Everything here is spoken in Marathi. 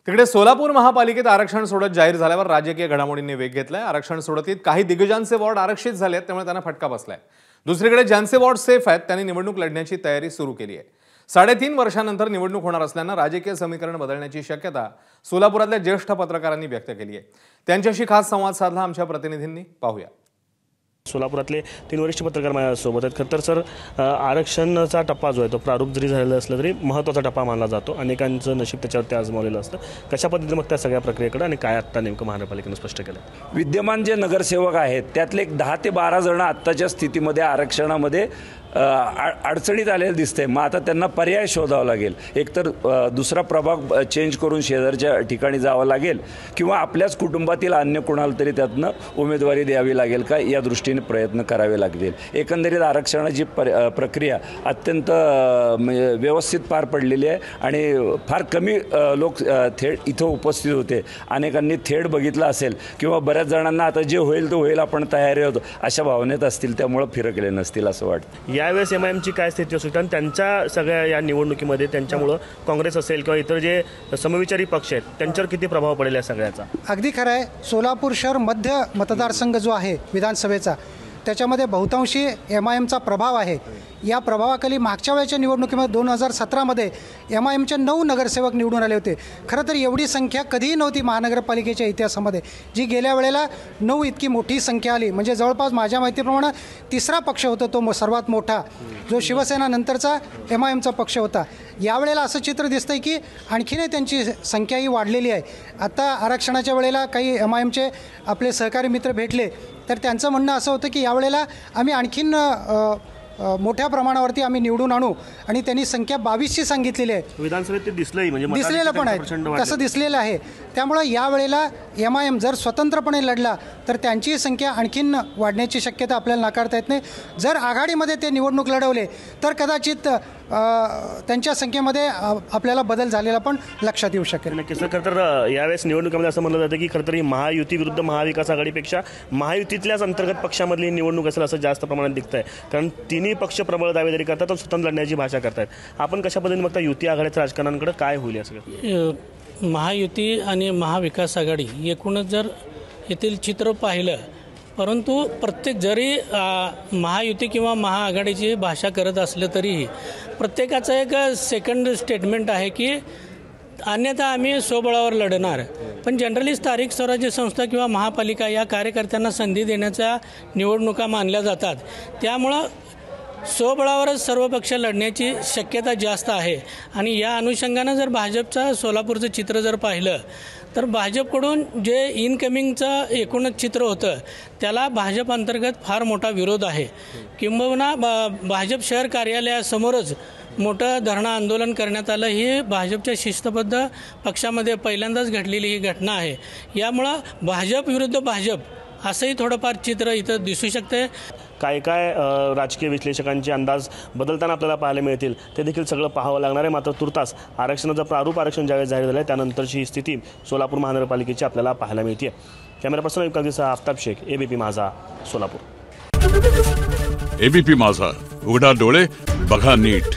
तिकडे सोलापूर महापालिकेत आरक्षण सोडत जाहीर झाल्यावर राजकीय घडामोडींनी वेग घेतलाय। आरक्षण सोडतीत काही दिग्गजांचे वॉर्ड आरक्षित झाले आहेत, त्यामुळे त्यांना फटका बसलाय। दुसरीकडे ज्यांचे वॉर्ड सेफ आहेत त्यांनी निवडणूक लढण्याची तयारी सुरू केली आहे। 3.5 वर्षांनंतर निवडणूक होणार असल्याने राजकीय समीकरण बदलण्याची शक्यता सोलापुरातल्या ज्येष्ठ पत्रकारांनी व्यक्त केली आहे। त्यांच्याशी खास संवाद साधला आमच्या प्रतिनिधींनी, पाहूया। सोलापुरातले 3 वरिष्ठ पत्रकार माझ्यासोबत आहेत। खरं तर सर, आरक्षणाचा टप्पा जो आहे तो प्रारूप जरी झालेला असला तरी महत्त्वाचा टप्पा मानला जातो। अनेकांचं नशीब त्याच्यावरती आजमावलेलं असतं। कशा पद्धतीने मग त्या सगळ्या प्रक्रियेकडे आणि काय आत्ता नेमकं महानगरपालिकेने स्पष्ट केलं? विद्यमान जे नगरसेवक आहेत त्यातले 10 ते 12 जण आत्ताच्या स्थितीमध्ये आरक्षणामध्ये अडचणीत आलेलं दिसतंय। मग आता त्यांना पर्याय शोधावा लागेल। एकतर दुसरा प्रभाग चेंज करून शेजारच्या ठिकाणी जावं लागेल किंवा आपल्याच कुटुंबातील अन्य कोणाला तरी त्यातनं उमेदवारी द्यावी लागेल का, या दृष्टीने प्रयत्न करावे लागतील। एकंदरीत आरक्षणाची प्रक्रिया अत्यंत व्यवस्थित पार पडलेली आहे आणि फार कमी लोक थेट इथं उपस्थित होते। अनेकांनी थेट बघितलं असेल किंवा बऱ्याच जणांना आता जे होईल तो होईल, आपण तयारी होतो अशा भावनेत असतील, त्यामुळे फिरकले नसतील असं वाटतं। यावेळेस एमआयएमची काय स्थिती असू शकते आणि त्यांच्या सगळ्या या निवडणुकीमध्ये त्यांच्यामुळं काँग्रेस असेल किंवा इतर जे समविचारी पक्ष आहेत त्यांच्यावर किती प्रभाव पडेल या सगळ्याचा? अगदी खरं आहे। सोलापूर शहर मध्य मतदारसंघ जो आहे विधानसभेचा, त्याच्यामध्ये बहुतांशी एमआयएमचा प्रभाव आहे। या प्रभावाखाली मागच्या वेळेच्या निवडणुकीमध्ये 2017मध्ये एमआयएमचे 9 नगरसेवक निवडून आले होते। खरं तर एवढी संख्या कधीही नव्हती महानगरपालिकेच्या इतिहासामध्ये, जी गेल्या वेळेला 9 इतकी मोठी संख्या आली। म्हणजे जवळपास माझ्या माहितीप्रमाणे तिसरा पक्ष होता तो सर्वात मोठा, जो शिवसेना नंतरचा एमआयएमचा पक्ष होता। यावेळेला असं चित्र दिसतंय की आणखीनही त्यांची संख्याही वाढलेली आहे। आता आरक्षणाच्या वेळेला काही एमआयएमचे आपले सहकारी मित्र भेटले तर त्यांचं म्हणणं असं होतं की यावेळेला आम्ही आणखीन मोठ्या प्रमाणावरती आम्ही निवडून आणू, आणि त्यांनी संख्या 22ची सांगितलेली आहे। विधानसभेत ते दिसलेलं पण आहे, तसं दिसलेलं आहे। त्यामुळं यावेळेला एमआयएम जर स्वतंत्रपणे लढला तर त्यांची संख्या आणखीन वाढण्याची शक्यता आपल्याला नाकारता येत नाही। जर आघाडीमध्ये ते निवडणूक लढवले तर कदाचित त्यांच्या संख्येमध्ये आपल्याला बदल झालेला पण लक्षात येऊ शकेल। नक्कीच। खरं तर यावेळेस निवडणुकीमध्ये असं म्हणलं जातं की खरं तर ही महायुती विरुद्ध महाविकास आघाडीपेक्षा महायुतीतल्याच अंतर्गत पक्षामधली निवडणूक असेल असं जास्त प्रमाणात दिसत आहे। कारण तिन्ही पक्ष प्रबळ दावेदारी करतात तर स्वतंत्र लढण्याची भाषा करतात। आपण कशा पद्धतीने बघता युती आघाडीच्या राजकारणाकडे काय होईल या सगळं? महायुती आणि महाविकास आघाडी एकूणच जर येथील चित्र पाहिलं, परंतु प्रत्येक जरी महायुती किंवा महाआघाडीची भाषा करत असलं तरीही प्रत्येकाचं एक सेकंड स्टेटमेंट आहे की अन्यथा आम्ही स्वबळावर लढणार। पण जनरली स्थानिक स्वराज्य संस्था किंवा महापालिका या कार्यकर्त्यांना संधी देण्याच्या निवडणुका मानल्या जातात। त्यामुळं स्वबळावरच सर्व पक्ष लढण्याची शक्यता जास्त आहे। आणि या अनुषंगानं जर भाजपचं सोलापूरचं चित्र जर पाहिलं तर भाजपकडून जे इनकमिंगचं एकूणच चित्र होतं त्याला भाजप अंतर्गत फार मोठा विरोध आहे। किंबहुना भाजप शहर कार्यालयासमोरच मोठं धरणं आंदोलन करण्यात आलं। ही भाजपच्या शिस्तबद्ध पक्षामध्ये पहिल्यांदाच घडलेली ही घटना आहे। यामुळं भाजप विरुद्ध भाजप असंही थोडंफार चित्र इथं दिसू शकते। काय राजकीय विश्लेषकांचे अंदाज बदलताना आपल्याला पाहायला मिळतील ते देखील सगळं पाहावं लागणार आहे। मात्र तुर्तास आरक्षणाचं प्रारूप आरक्षण ज्यावेळेस जाहीर झालं आहे त्यानंतरची ही स्थिती सोलापूर महानगरपालिकेची आपल्याला पाहायला मिळते। कॅमेरा पर्सन विकासचा आफताब शेख, एबीपी माझा, सोलापूर। एबीपी माझा, उघडा डोळे बघा नीट।